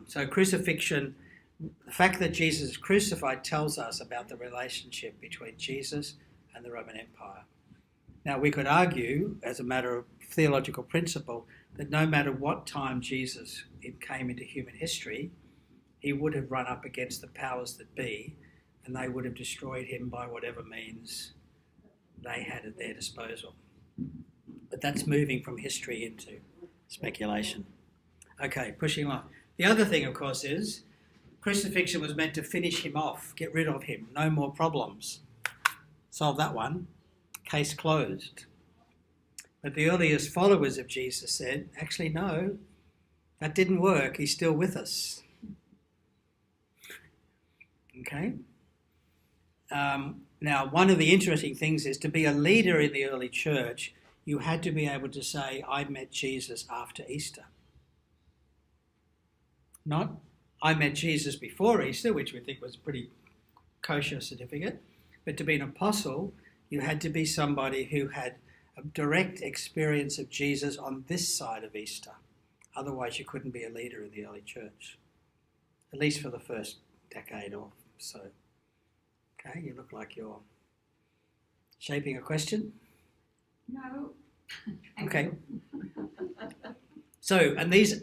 So crucifixion, the fact that Jesus is crucified tells us about the relationship between Jesus and the Roman Empire. Now, we could argue, as a matter of theological principle, that no matter what time Jesus came into human history, he would have run up against the powers that be, and they would have destroyed him by whatever means they had at their disposal. But that's moving from history into speculation. Okay, pushing on. The other thing, of course, is crucifixion was meant to finish him off, get rid of him, no more problems. Solve that one. Case closed. But the earliest followers of Jesus said, actually, no, that didn't work. He's still with us. Okay? Now, one of the interesting things is to be a leader in the early church, you had to be able to say, I met Jesus after Easter. Not, I met Jesus before Easter, which we think was a pretty kosher certificate. But to be an apostle, you had to be somebody who had a direct experience of Jesus on this side of Easter. Otherwise, you couldn't be a leader in the early church, at least for the first decade or so. Okay, you look like you're shaping a question. No. Okay. So, and these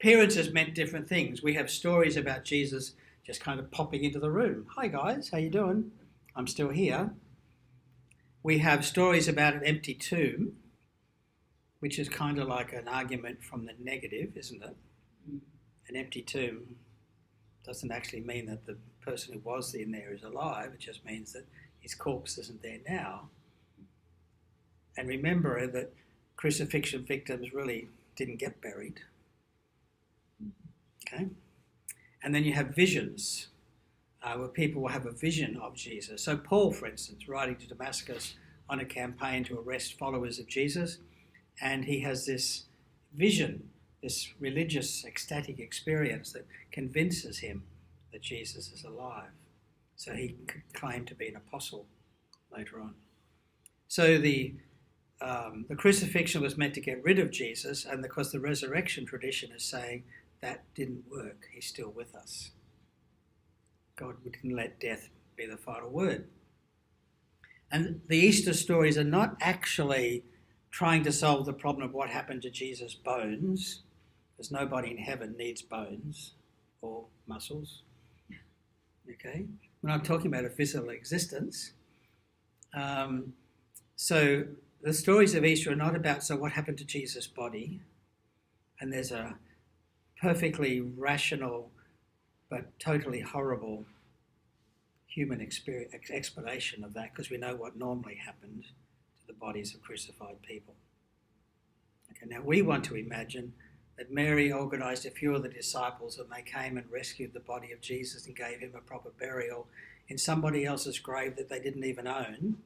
appearances meant different things. We have stories about Jesus just kind of popping into the room. Hi guys, how you doing? I'm still here. We have stories about an empty tomb, which is kind of like an argument from the negative, isn't it? An empty tomb doesn't actually mean that the person who was in there is alive. It just means that his corpse isn't there now. And remember that crucifixion victims really didn't get buried. Okay? And then you have visions, where people will have a vision of Jesus. So Paul, for instance, riding to Damascus on a campaign to arrest followers of Jesus, and he has this vision, this religious, ecstatic experience that convinces him that Jesus is alive. So he could claim to be an apostle later on. So the crucifixion was meant to get rid of Jesus, and because the resurrection tradition is saying that didn't work, he's still with us. God didn't let death be the final word. And the Easter stories are not actually trying to solve the problem of what happened to Jesus' bones, because nobody in heaven needs bones or muscles. Okay? We're not talking about a physical existence. So the stories of Easter are not about, so what happened to Jesus' body? And there's a perfectly rational but totally horrible human explanation of that, because we know what normally happened to the bodies of crucified people. Okay, now we want to imagine that Mary organised a few of the disciples and they came and rescued the body of Jesus and gave him a proper burial in somebody else's grave that they didn't even own.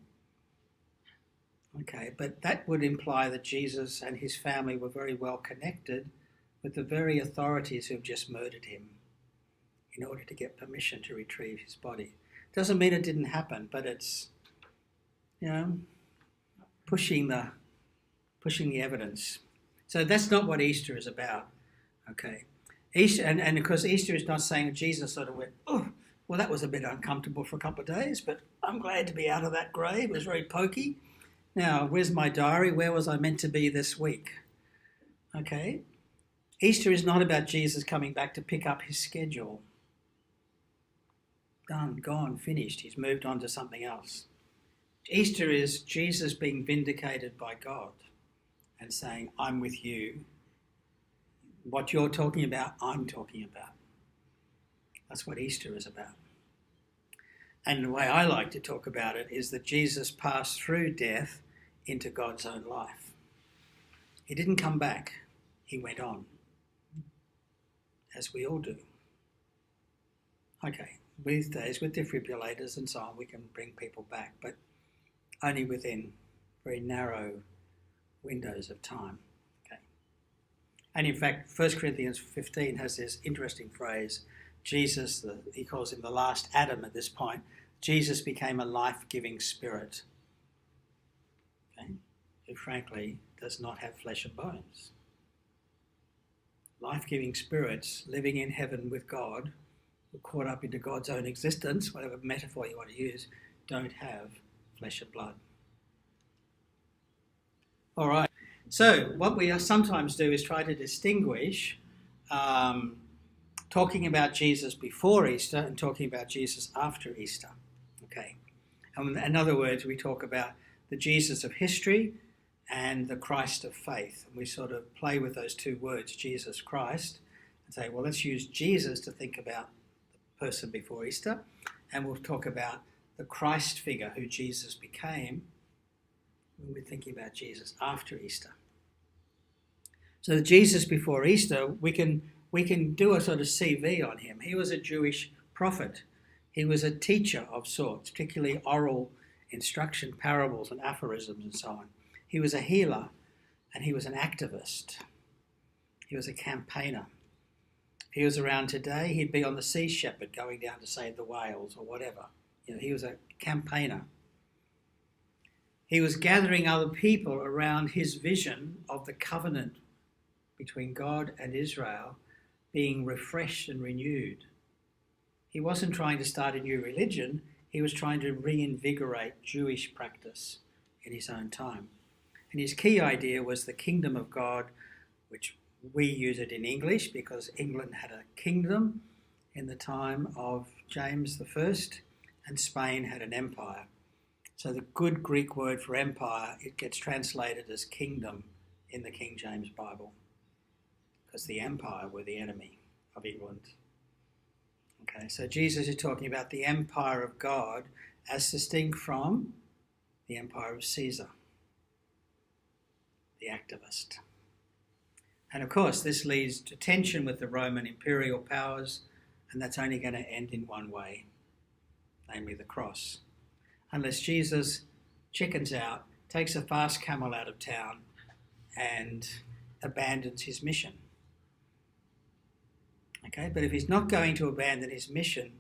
Okay, but that would imply that Jesus and his family were very well connected with the very authorities who have just murdered him in order to get permission to retrieve his body. Doesn't mean it didn't happen, but it's, pushing the evidence. So that's not what Easter is about. Okay, Easter, and of course Easter is not saying Jesus sort of went, oh, well that was a bit uncomfortable for a couple of days, but I'm glad to be out of that grave. It was very pokey. Now, where's my diary? Where was I meant to be this week? Okay, Easter is not about Jesus coming back to pick up his schedule. Done, gone, finished. He's moved on to something else. Easter is Jesus being vindicated by God and saying, I'm with you. What you're talking about, I'm talking about. That's what Easter is about. And the way I like to talk about it is that Jesus passed through death into God's own life. He didn't come back. He went on, as we all do. Okay. These days, with defibrillators and so on, we can bring people back, but only within very narrow windows of time. Okay. And in fact, 1 Corinthians 15 has this interesting phrase, Jesus, he calls him the last Adam at this point, Jesus became a life-giving spirit, okay, who frankly does not have flesh and bones. Life-giving spirits living in heaven with God, caught up into God's own existence, whatever metaphor you want to use, don't have flesh and blood. All right. So what we sometimes do is try to distinguish talking about Jesus before Easter and talking about Jesus after Easter. Okay. And in other words, we talk about the Jesus of history and the Christ of faith. And we sort of play with those two words, Jesus, Christ, and say, well, let's use Jesus to think about the person before Easter, and we'll talk about the Christ figure who Jesus became when we're thinking about Jesus after Easter. So the Jesus before Easter, we can do a sort of CV on him. He was a Jewish prophet. He was a teacher of sorts, particularly oral instruction, parables and aphorisms and so on. He was a healer, and he was an activist. He was a campaigner. If he was around today, he'd be on the Sea Shepherd going down to save the whales or whatever. He was a campaigner. He was gathering other people around his vision of the covenant between God and Israel being refreshed and renewed. He wasn't trying to start a new religion. He was trying to reinvigorate Jewish practice in his own time. And his key idea was the kingdom of God, which we use it in English because England had a kingdom in the time of James I, and Spain had an empire. So the good Greek word for empire, it gets translated as kingdom in the King James Bible, because the empire were the enemy of England. Okay, so Jesus is talking about the empire of God as distinct from the empire of Caesar, the activist. And of course, this leads to tension with the Roman imperial powers, and that's only going to end in one way, namely the cross. Unless Jesus chickens out, takes a fast camel out of town, and abandons his mission. Okay, but if he's not going to abandon his mission,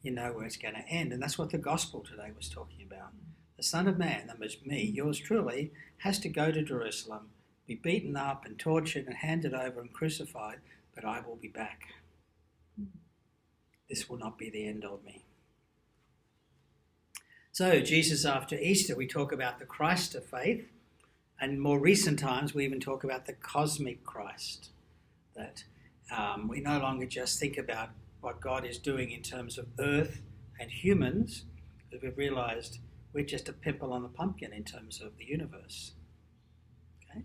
you know where it's going to end. And that's what the gospel today was talking about. The Son of Man, that was me, yours truly, has to go to Jerusalem, be beaten up and tortured and handed over and crucified, but I will be back. This will not be the end of me. So Jesus after Easter, we talk about the Christ of faith, and in more recent times we even talk about the cosmic Christ, that we no longer just think about what God is doing in terms of earth and humans, but we've realised we're just a pimple on the pumpkin in terms of the universe. Okay?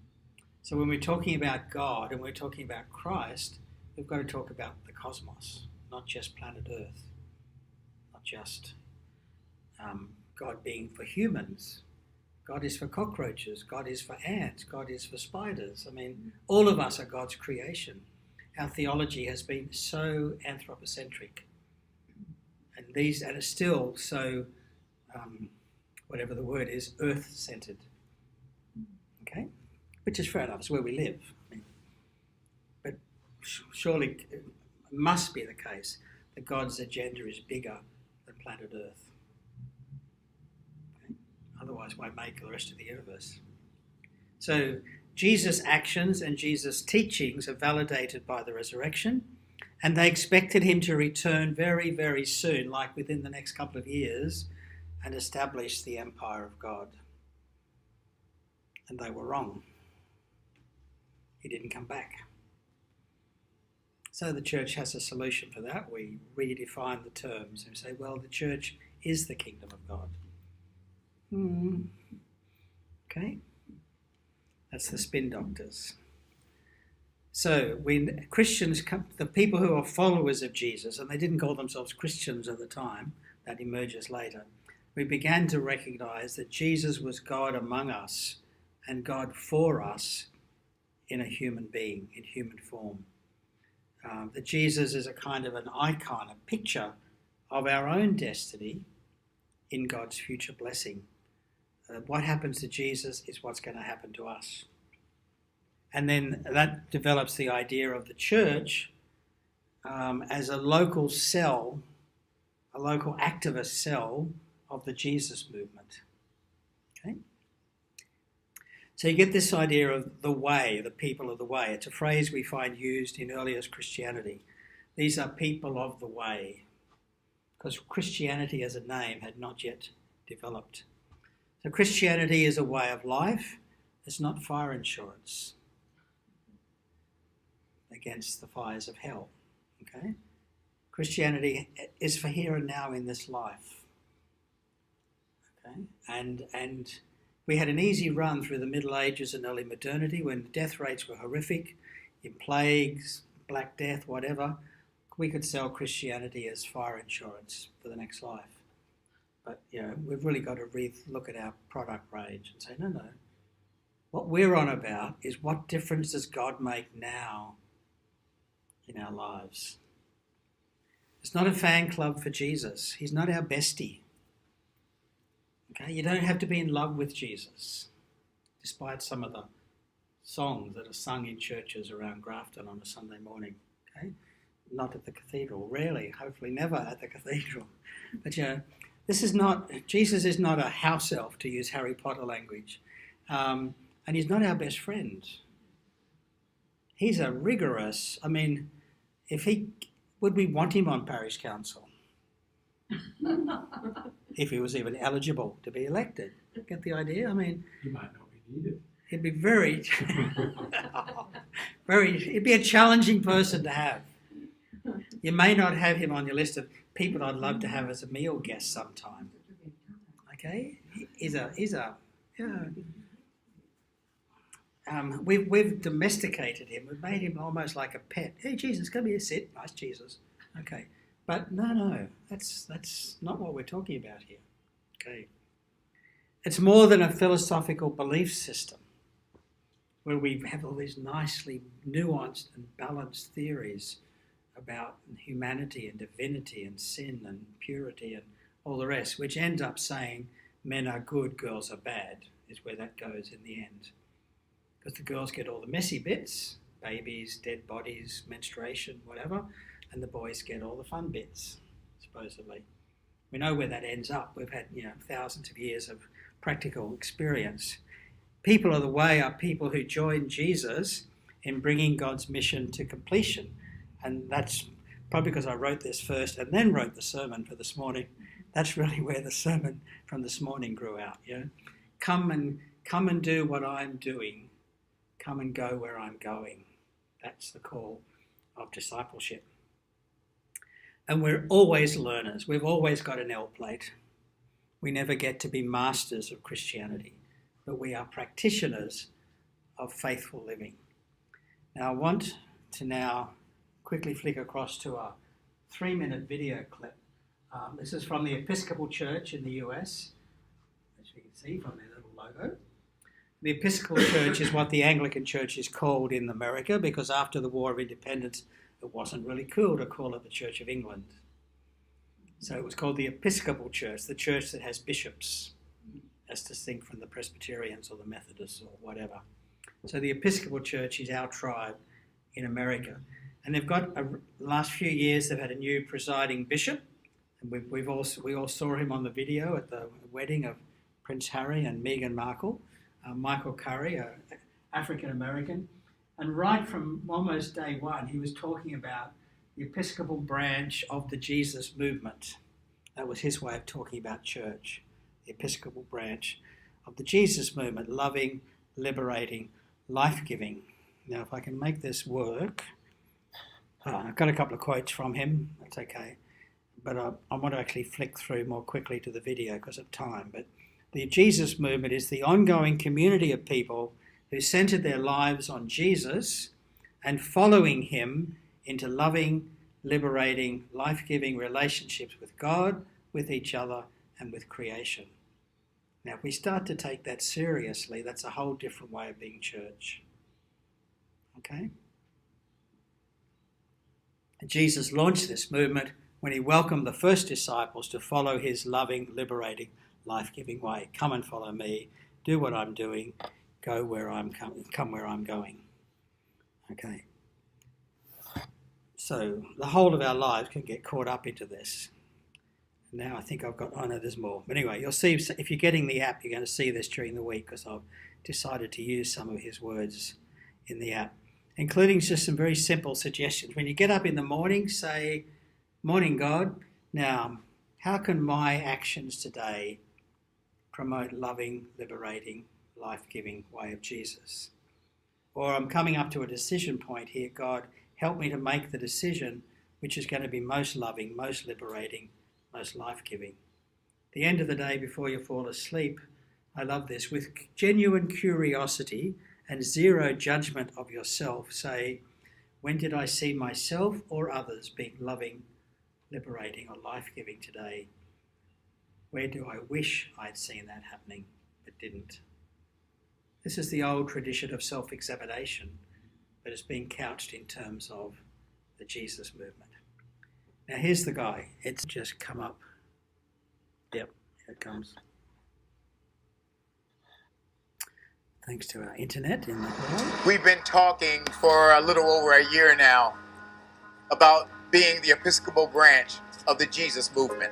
So when we're talking about God and we're talking about Christ, we've got to talk about the cosmos, not just planet Earth, not just God being for humans. God is for cockroaches, God is for ants, God is for spiders. I mean, all of us are God's creation. Our theology has been so anthropocentric, and it's still so, whatever the word is, earth-centered. Okay, which is fair enough. It's where we live. I mean, but surely it must be the case that God's agenda is bigger than planet Earth. Okay? Otherwise, why make the rest of the universe? So Jesus' actions and Jesus' teachings are validated by the resurrection, and they expected him to return very, very soon, like within the next couple of years, and establish the empire of God. And they were wrong. He didn't come back. So the church has a solution for that. We redefine the terms and say, well, the church is the kingdom of God. Okay? That's the spin doctors. So when Christians come, the people who are followers of Jesus, and they didn't call themselves Christians at the time, that emerges later, we began to recognise that Jesus was God among us and God for us in a human being, in human form. That Jesus is a kind of an icon, a picture of our own destiny in God's future blessing. What happens to Jesus is what's going to happen to us. And then that develops the idea of the church as a local cell, a local activist cell of the Jesus movement. Okay? So you get this idea of the way, the people of the way. It's a phrase we find used in earliest Christianity. These are people of the way, because Christianity as a name had not yet developed. So Christianity is a way of life. It's not fire insurance against the fires of hell. Okay? Christianity is for here and now in this life. Okay? And we had an easy run through the Middle Ages and early modernity when the death rates were horrific, in plagues, Black Death, whatever. We could sell Christianity as fire insurance for the next life. But, we've really got to look at our product range and say, no. What we're on about is what difference does God make now in our lives? It's not a fan club for Jesus. He's not our bestie. Okay, you don't have to be in love with Jesus, despite some of the songs that are sung in churches around Grafton on a Sunday morning. Okay, not at the cathedral, rarely, hopefully never at the cathedral. But Jesus is not a house elf, to use Harry Potter language, and he's not our best friend. He's a rigorous. Would we want him on parish council? If he was even eligible to be elected. Get the idea? He might not be needed. He'd be he'd be a challenging person to have. You may not have him on your list of people I'd love to have as a meal guest sometime. Okay? We've domesticated him. We've made him almost like a pet. Hey, Jesus, come here, sit. Nice Jesus. Okay. But no, that's not what we're talking about here. Okay. It's more than a philosophical belief system where we have all these nicely nuanced and balanced theories about humanity and divinity and sin and purity and all the rest, which ends up saying men are good, girls are bad, is where that goes in the end. Because the girls get all the messy bits, babies, dead bodies, menstruation, whatever, and the boys get all the fun bits, supposedly. We know where that ends up. We've had, thousands of years of practical experience. People of the way are people who join Jesus in bringing God's mission to completion. And that's probably because I wrote this first and then wrote the sermon for this morning. That's really where the sermon from this morning grew out. Come and do what I'm doing. Come and go where I'm going. That's the call of discipleship. And we're always learners. We've always got an L plate. We never get to be masters of Christianity, but we are practitioners of faithful living. Now, I want to now quickly flick across to a 3-minute video clip. This is from the Episcopal Church in the US, as you can see from their little logo. The Episcopal Church is what the Anglican Church is called in America, because after the War of Independence, it wasn't really cool to call it the Church of England. So it was called the Episcopal Church, the church that has bishops, as distinct from the Presbyterians or the Methodists or whatever. So the Episcopal Church is our tribe in America. And they've got, last few years, they've had a new presiding bishop. And we all saw him on the video at the wedding of Prince Harry and Meghan Markle. Michael Curry, an African-American. And right from almost day one, he was talking about the Episcopal branch of the Jesus movement. That was his way of talking about church, the Episcopal branch of the Jesus movement, loving, liberating, life-giving. Now, if I can make this work, I've got a couple of quotes from him, that's okay. But I want to actually flick through more quickly to the video because of time. But the Jesus movement is the ongoing community of people who centered their lives on Jesus and following him into loving, liberating, life-giving relationships with God, with each other, and with creation. Now, if we start to take that seriously, that's a whole different way of being church. Okay? And Jesus launched this movement when he welcomed the first disciples to follow his loving, liberating, life-giving way. Come and follow me. Do what I'm doing. Go where I'm come where I'm going. Okay. So the whole of our lives can get caught up into this. Now I think I've got, oh no, there's more. But anyway, you'll see, if you're getting the app, you're going to see this during the week because I've decided to use some of his words in the app, including just some very simple suggestions. When you get up in the morning, say, "Morning, God. Now, how can my actions today promote loving, liberating, life-giving way of Jesus?" Or I'm coming up to a decision point here. God, help me to make the decision which is going to be most loving, most liberating, most life-giving. At the end of the day, before you fall asleep, I love this, with genuine curiosity and zero judgment of yourself, say, when did I see myself or others being loving, liberating or life-giving today? Where do I wish I'd seen that happening but didn't? This is the old tradition of self-examination, but it's being couched in terms of the Jesus movement. Now here's the guy. It's just come up. Yep, here it comes. Thanks to our internet in the hall. We've been talking for a little over a year now about being the Episcopal branch of the Jesus movement.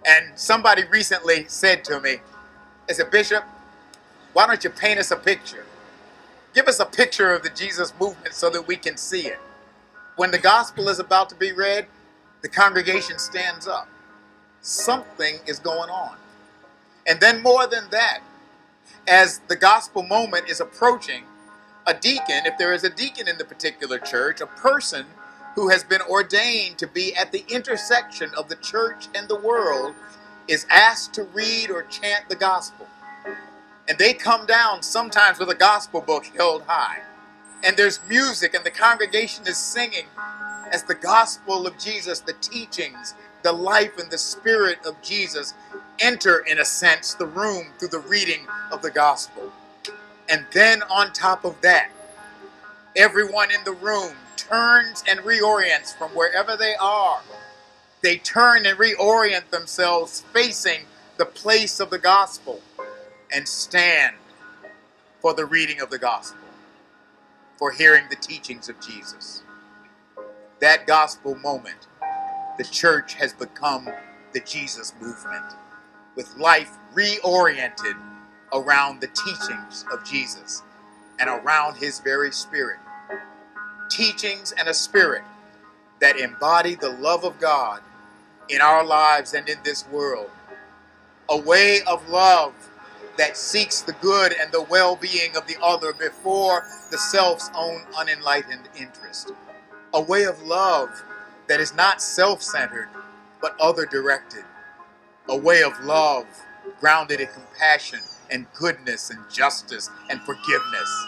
And somebody recently said to me, I said, Bishop, why don't you paint us a picture? Give us a picture of the Jesus movement so that we can see it. When the gospel is about to be read, the congregation stands up. Something is going on. And then more than that, as the gospel moment is approaching, a deacon, if there is a deacon in the particular church, a person who has been ordained to be at the intersection of the church and the world, is asked to read or chant the gospel. And they come down sometimes with a gospel book held high. And there's music and the congregation is singing as the gospel of Jesus, the teachings, the life and the spirit of Jesus enter, in a sense, the room through the reading of the gospel. And then on top of that, everyone in the room turns and reorients from wherever they are. They turn and reorient themselves facing the place of the gospel and stand for the reading of the gospel, for hearing the teachings of Jesus. That gospel moment, the church has become the Jesus movement, with life reoriented around the teachings of Jesus and around his very spirit. Teachings and a spirit that embody the love of God in our lives and in this world. A way of love that seeks the good and the well-being of the other before the self's own unenlightened interest. A way of love that is not self-centered, but other-directed. A way of love grounded in compassion and goodness and justice and forgiveness.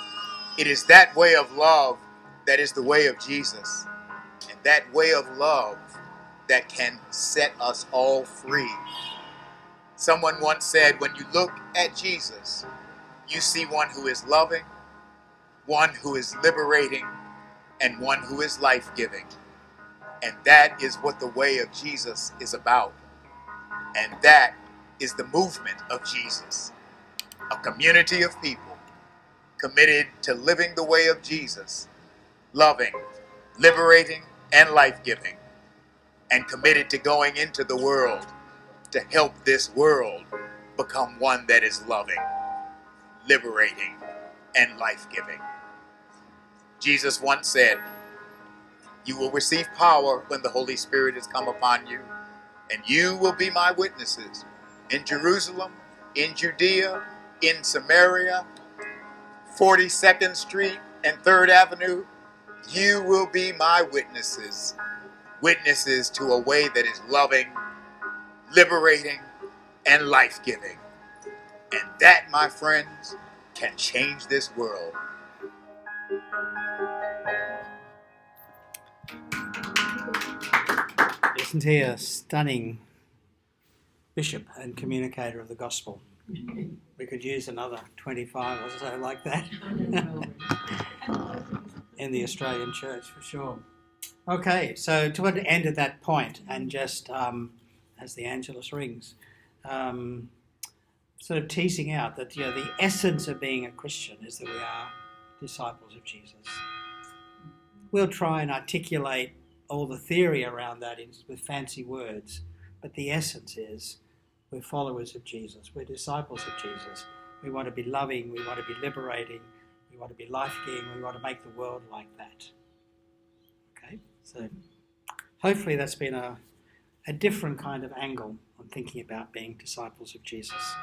It is that way of love that is the way of Jesus. And that way of love that can set us all free. Someone once said, when you look at Jesus, you see one who is loving, one who is liberating, and one who is life-giving. And that is what the way of Jesus is about. And that is the movement of Jesus. A community of people committed to living the way of Jesus, loving, liberating, and life-giving, and committed to going into the world to help this world become one that is loving, liberating, and life-giving. Jesus once said, you will receive power when the Holy Spirit has come upon you, and you will be my witnesses in Jerusalem, in Judea, in Samaria, 42nd Street and 3rd Avenue. You will be my witnesses. Witnesses to a way that is loving, liberating, and life-giving. And that, my friends, can change this world. Isn't he a stunning bishop and communicator of the gospel? We could use another 25 or so like that in the Australian church for sure. Okay, so to end at that point and just as the Angelus rings, sort of teasing out that the essence of being a Christian is that we are disciples of Jesus. We'll try and articulate all the theory around that with fancy words, but the essence is we're followers of Jesus. We're disciples of Jesus. We want to be loving. We want to be liberating. We want to be life-giving. We want to make the world like that. Okay, so hopefully that's been a different kind of angle on thinking about being disciples of Jesus.